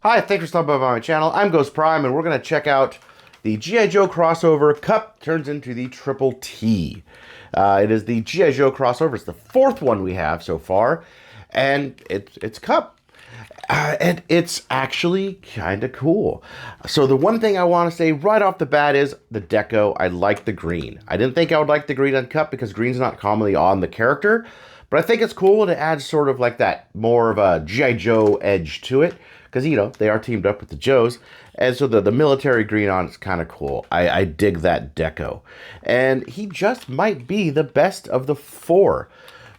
Hi, thanks for stopping by my channel. I'm Ghost Prime, and we're going to check out the GiJoe crossover Cup turns into the Triple T. It is the GiJoe crossover. It's the fourth one we have so far, and it's Cup. And it's actually kind of cool. So the one thing I want to say right off the bat is the deco. I like the green. I didn't think I would like the green on Cup because green's not commonly on the character, but I think it's cool to add sort of like that more of a G.I. Joe edge to it. Because, you know, they are teamed up with the Joes. And so the military green on is kind of cool. I dig that deco. And he just might be the best of the four.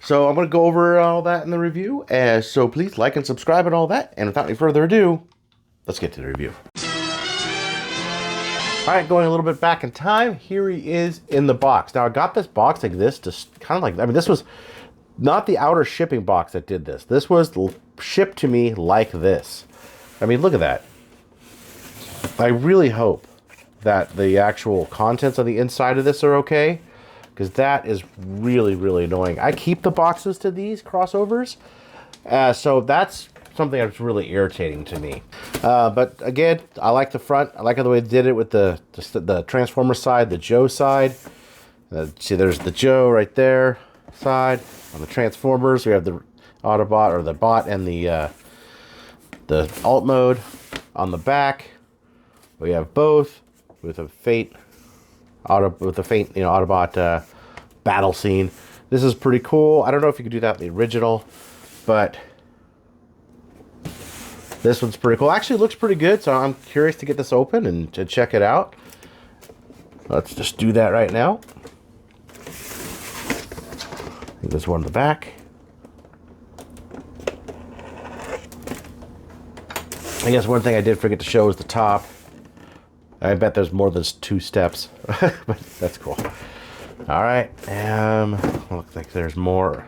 So I'm going to go over all that in the review. So please like and subscribe and all that. And without any further ado, let's get to the review. All right, going a little bit back in time. Here he is in the box. Now, I got this box like this to kind of like, I mean, this was not the outer shipping box that did this. This was shipped to me like this. I mean, look at that. I really hope that the actual contents on the inside of this are okay, because that is really, really annoying. I keep the boxes to these crossovers, so that's something that's really irritating to me. But again, I like the front. I like the way they did it with the Transformer side, the Joe side. See, there's the Joe right there side. On the Transformers, we have the Autobot, or the bot, and the alt mode. On the back, we have both with a faint Autobot battle scene. This is pretty cool. I don't know if you could do that in the original, but this one's pretty cool. Actually, it looks pretty good, so I'm curious to get this open and to check it out. Let's just do that right now. I think there's one in the back. I guess one thing I did forget to show is the top. I bet there's more than 2 steps, but that's cool. All right, looks like there's more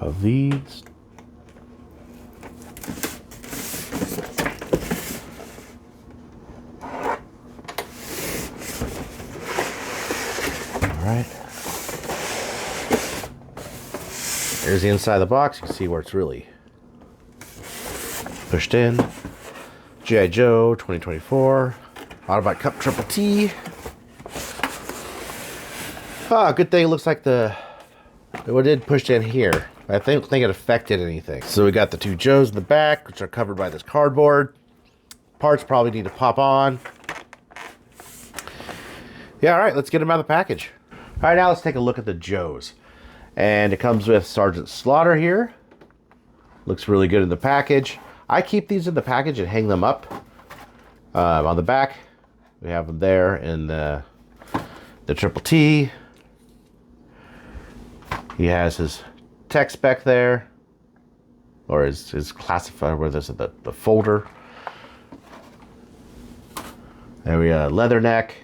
of these. All right. Here's the inside of the box. You can see where it's really pushed in. G.I. Joe 2024 Autobot Cup Triple T. Good thing it looks like it did pushed in here. I don't think it affected anything. So we got the 2 Joes in the back, which are covered by this cardboard. Parts probably need to pop on. Yeah, all right, let's get them out of the package. All right, now let's take a look at the Joes. And it comes with Sergeant Slaughter here. Looks really good in the package. I keep these in the package and hang them up. On the back, we have them there in the Triple T. He has his tech spec there, or his classifier, where there's the folder. There we have leather neck.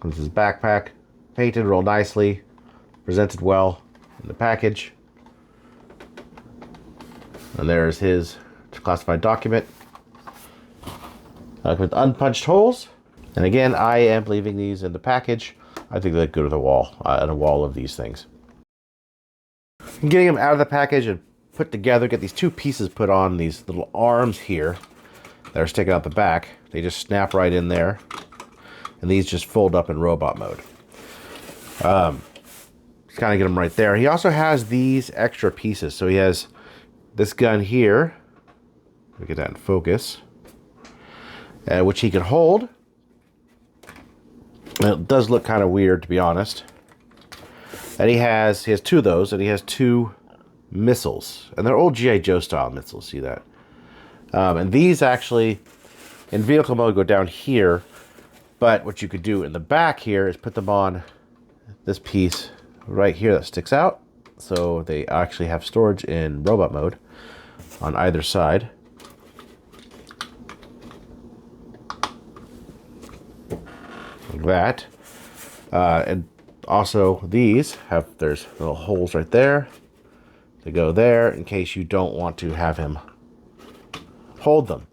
Comes his backpack, painted real nicely, presented well in the package. And there's his classified document with unpunched holes. And again, I am leaving these in the package. I think they go to the wall, on a wall of these things. And getting them out of the package and put together, get these 2 pieces put on these little arms here that are sticking out the back. They just snap right in there. And these just fold up in robot mode. Just kind of get them right there. He also has these extra pieces. So he has this gun here. Let me get that in focus. Which he can hold. It does look kind of weird, to be honest. And he has 2 of those, and he has 2 missiles. And they're old G.I. Joe style missiles, see that? And these actually, in vehicle mode, go down here. But what you could do in the back here is put them on this piece right here that sticks out. So they actually have storage in robot mode on either side. Like that. And also these there's little holes right there. They go there in case you don't want to have him hold them.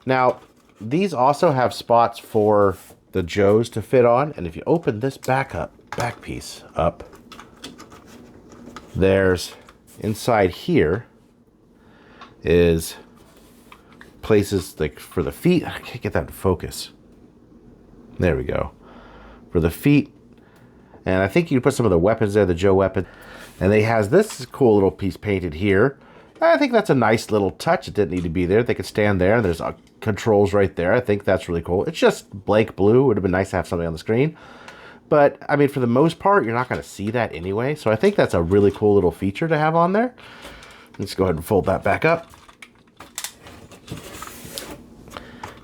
Now, these also have spots for the Joes to fit on. And if you open this back piece up, there's inside here is places like for the feet. I can't get that to focus. There we go. For the feet. And I think you put some of the weapons there, the Joe weapon. And they has this cool little piece painted here. I think that's a nice little touch. It didn't need to be there. They could stand there. There's controls right there. I think that's really cool. It's just blank blue. It would have been nice to have something on the screen. But, I mean, for the most part, you're not going to see that anyway. So I think that's a really cool little feature to have on there. Let's go ahead and fold that back up.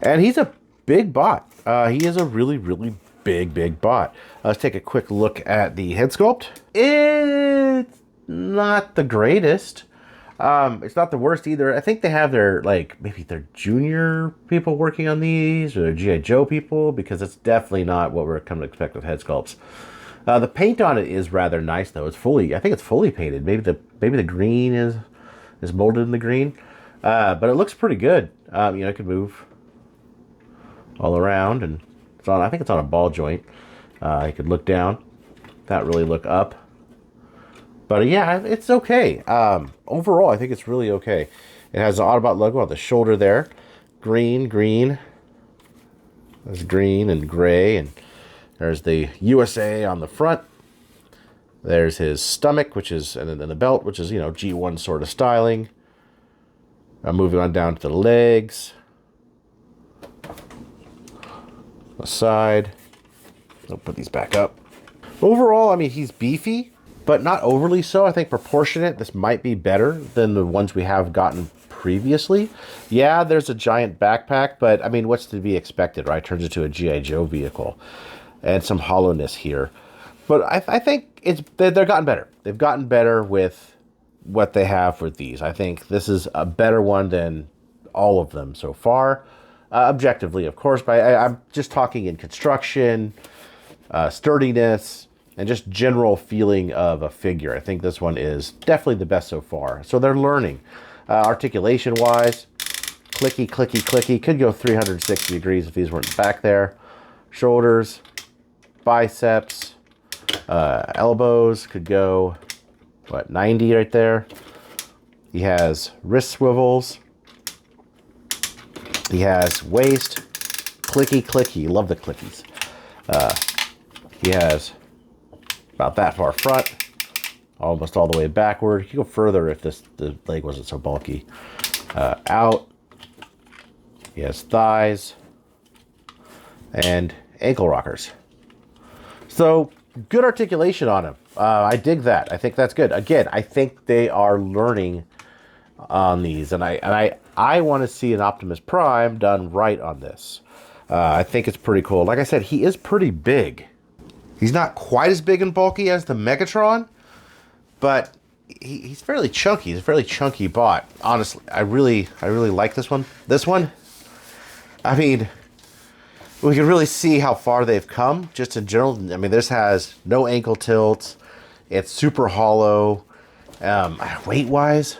And he's a big bot. He is a really, really big bot. Let's take a quick look at the head sculpt. It's not the greatest. It's not the worst either. I think they have their, like, maybe their junior people working on these, or their G.I. Joe people, because it's definitely not what we're coming to expect with head sculpts. The paint on it is rather nice, though. It's fully, I think it's fully painted. Maybe the green is molded in the green. But it looks pretty good. You know, it could move all around, and it's on, I think it's on a ball joint. You could look down, not really look up. But yeah, it's okay. Overall, I think it's really okay. It has the Autobot logo on the shoulder there. Green. There's green and gray. And there's the USA on the front. There's his stomach, which is, and then the belt, which is, you know, G1 sort of styling. Moving on down to the legs. The side. I'll put these back up. Overall, I mean, he's beefy, but not overly so. I think proportionate. This might be better than the ones we have gotten previously. Yeah, there's a giant backpack, but I mean, what's to be expected, right? Turns into a G.I. Joe vehicle. And some hollowness here. But I think they've gotten better. They've gotten better with what they have with these. I think this is a better one than all of them so far. Objectively, of course, but I'm just talking in construction, sturdiness, and just general feeling of a figure. I think this one is definitely the best so far. So they're learning. Articulation-wise, clicky. Could go 360 degrees if these weren't back there. Shoulders, biceps, elbows could go, 90 right there. He has wrist swivels. He has waist, clicky. Love the clickies. He has about that far front, almost all the way backward. You could go further if the leg wasn't so bulky. Out. He has thighs and ankle rockers. So good articulation on him. I dig that. I think that's good. Again, I think they are learning on these, and I want to see an Optimus Prime done right on this. I think it's pretty cool. Like I said, he is pretty big. He's not quite as big and bulky as the Megatron, but he's fairly chunky. He's a fairly chunky bot. Honestly, I really like this one. This one, I mean, we can really see how far they've come just in general. I mean, this has no ankle tilts. It's super hollow. Weight-wise,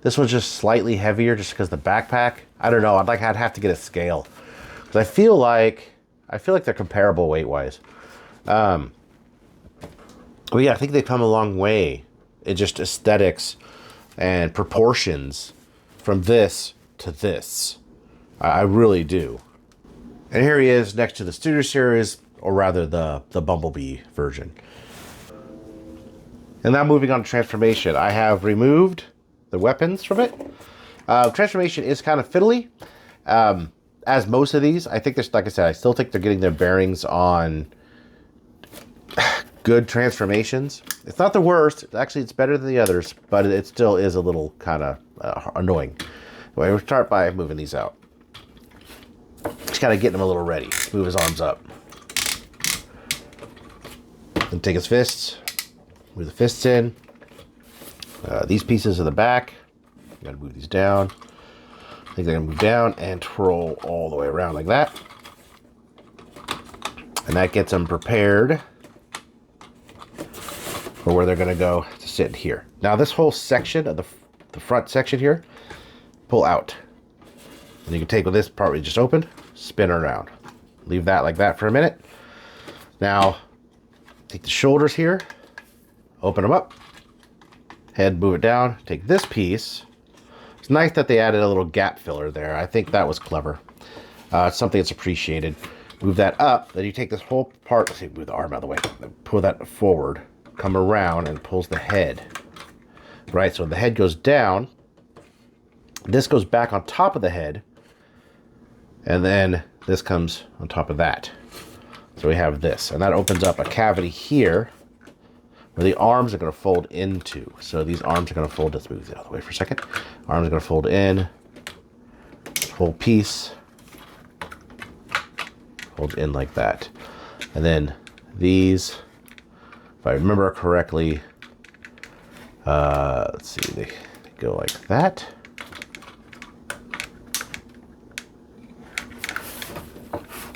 this one's just slightly heavier just because the backpack. I don't know. I'd have to get a scale. Because I feel like they're comparable weight-wise. Well, yeah, I think they've come a long way in just aesthetics and proportions from this to this. I really do. And here he is next to the Studio Series, or rather the Bumblebee version. And now moving on to transformation. I have removed the weapons from it. Transformation is kind of fiddly. As most of these, I think there's, like I said, I still think they're getting their bearings on good transformations. It's not the worst. Actually, it's better than the others, but it still is a little kind of annoying. Anyway, we'll start by moving these out. Just kind of getting him a little ready. Move his arms up. Then take his fists. Move the fists in. These pieces are the back. You gotta move these down. I think they're gonna move down and twirl all the way around like that. And that gets them prepared for where they're gonna go to sit here. Now this whole section of the front section here, pull out. And you can take with this part we just opened, spin it around. Leave that like that for a minute. Now, take the shoulders here, open them up. Head, move it down. Take this piece. It's nice that they added a little gap filler there. I think that was clever. It's something that's appreciated. Move that up, then you take this whole part, let's see, move the arm out of the way, pull that forward, come around and pulls the head. Right, so the head goes down, this goes back on top of the head, and then this comes on top of that. So we have this, and that opens up a cavity here where the arms are going to fold into. So these arms are going to fold, let's move it out of the way for a second. Arms are going to fold in, whole piece, folds in like that. And then these, if I remember correctly, let's see, they go like that.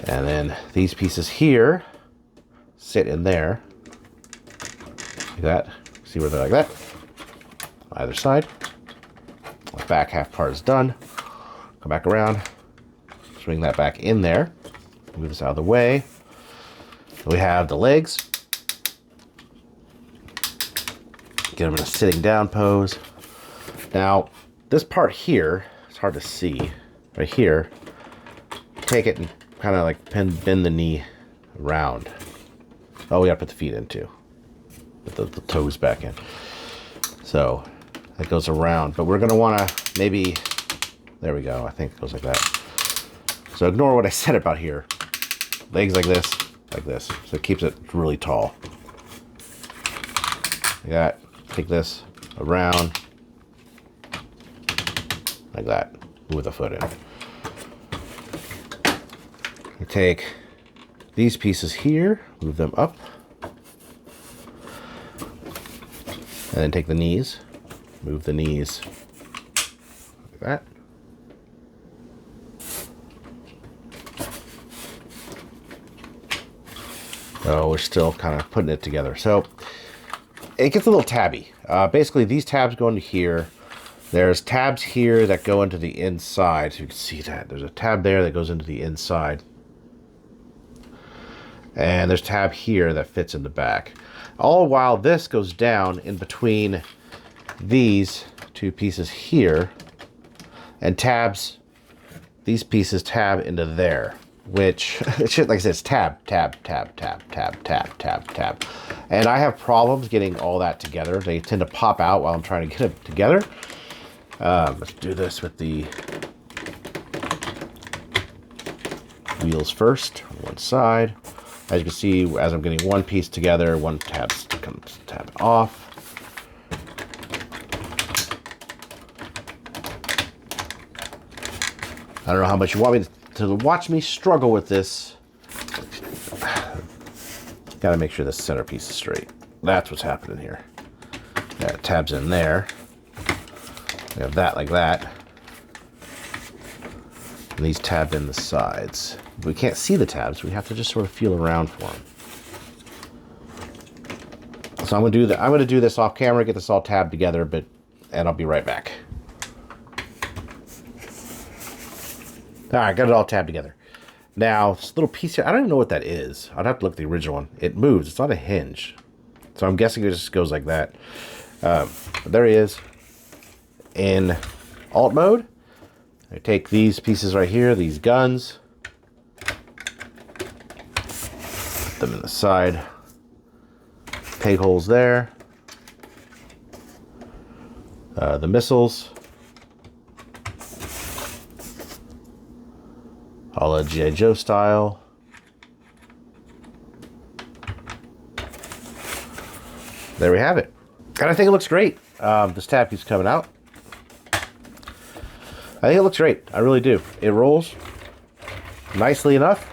And then these pieces here sit in there, like that. See where they're like that? Either side. The back half part is done. Come back around, swing that back in there. Move this out of the way. We have the legs. Get them in a sitting down pose. Now, this part here, it's hard to see. Right here, take it and kind of like bend the knee around. Oh, we got to put the feet in too. Put the toes back in. So that goes around. But we're going to want to maybe, there we go. I think it goes like that. So ignore what I said about here. Legs like this. So it keeps it really tall. Like that. Take this around. Like that. Move the foot in. You take these pieces here, move them up. And then take the knees, move the knees like that. Oh, we're still kind of putting it together. So it gets a little tabby. Basically, these tabs go into here. There's tabs here that go into the inside. So you can see that. There's a tab there that goes into the inside. And there's a tab here that fits in the back. All while this goes down in between these two pieces here. And tabs, these pieces tab into there. Which, like I said, it's tab. And I have problems getting all that together. They tend to pop out while I'm trying to get it together. Let's do this with the wheels first on one side. As you can see, as I'm getting one piece together, one tab comes tab off. I don't know how much you want me to watch me struggle with this. Gotta make sure the centerpiece is straight. That's what's happening here. Got tabs in there. We have that like that. And these tab in the sides. We can't see the tabs. We have to just sort of feel around for them. So I'm gonna do this off camera, get this all tabbed together, and I'll be right back. All right, got it all tabbed together. Now, this little piece here, I don't even know what that is. I'd have to look at the original one. It moves. It's not a hinge. So I'm guessing it just goes like that. But there he is in alt mode. I take these pieces right here, these guns, put them in the side. Peg holes there. The missiles. A la GiJoe style. There we have it. And I think it looks great. This tab keeps coming out. I think it looks great. I really do. It rolls nicely enough.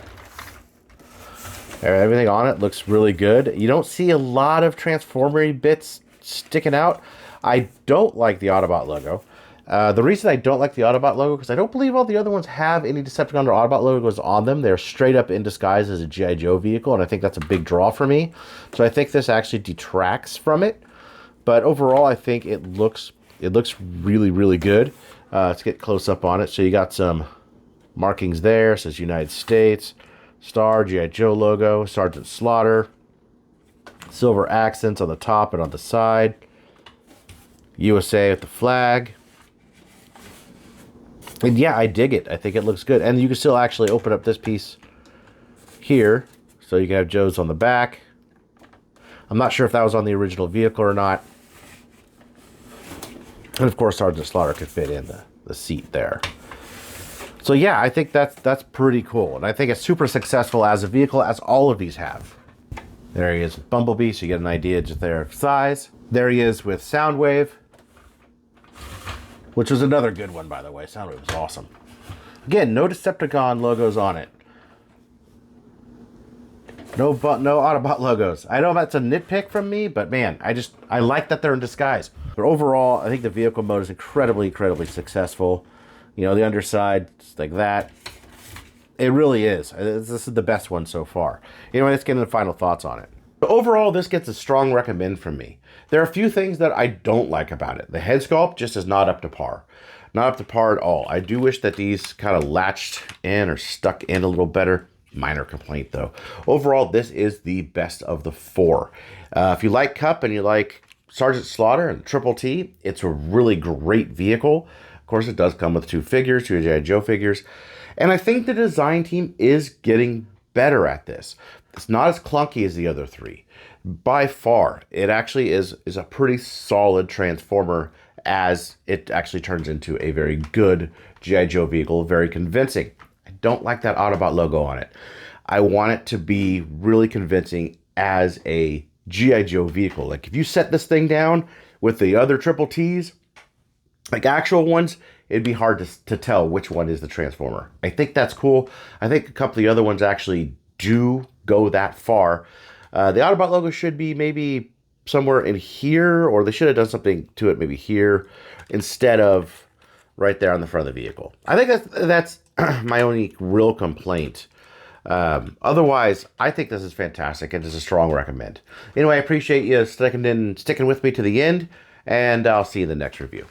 Everything on it looks really good. You don't see a lot of transformery bits sticking out. I don't like the Autobot logo. The reason I don't like the Autobot logo, because I don't believe all the other ones have any Decepticon or Autobot logos on them. They're straight up in disguise as a GiJoe vehicle, and I think that's a big draw for me. So I think this actually detracts from it. But overall, I think it looks really, really good. Let's get close up on it. So you got some markings there. It says United States, star, GiJoe logo, Sergeant Slaughter, silver accents on the top and on the side, USA with the flag. And yeah, I dig it. I think it looks good. And you can still actually open up this piece here. So you can have Joe's on the back. I'm not sure if that was on the original vehicle or not. And of course, Sergeant Slaughter could fit in the seat there. So yeah, I think that's pretty cool. And I think it's super successful as a vehicle, as all of these have. There he is with Bumblebee, so you get an idea just there of size. There he is with Soundwave, which was another good one, by the way. Soundwave was awesome. Again, no Decepticon logos on it. No Autobot logos. I know that's a nitpick from me, but man, I like that they're in disguise. But overall, I think the vehicle mode is incredibly successful. You know, the underside, just like that. It really is. This is the best one so far. Anyway, let's get into the final thoughts on it. But overall, this gets a strong recommend from me. There are a few things that I don't like about it. The head sculpt just is not up to par. Not up to par at all. I do wish that these kind of latched in or stuck in a little better. Minor complaint, though. Overall, this is the best of the four. If you like Cup and you like Sergeant Slaughter and Triple T, it's a really great vehicle. Of course, it does come with two figures, two G.I. Joe figures. And I think the design team is getting better at this. It's not as clunky as the other three. By far, it actually is a pretty solid Transformer as it actually turns into a very good G.I. Joe vehicle, very convincing. I don't like that Autobot logo on it. I want it to be really convincing as a G.I. Joe vehicle. Like if you set this thing down with the other Triple Ts, like actual ones, it'd be hard to tell which one is the Transformer. I think that's cool. I think a couple of the other ones actually do go that far. The Autobot logo should be maybe somewhere in here, or they should have done something to it maybe here instead of right there on the front of the vehicle. I think that's my only real complaint. Otherwise, I think this is fantastic and it's a strong recommend. Anyway, I appreciate you sticking with me to the end, and I'll see you in the next review.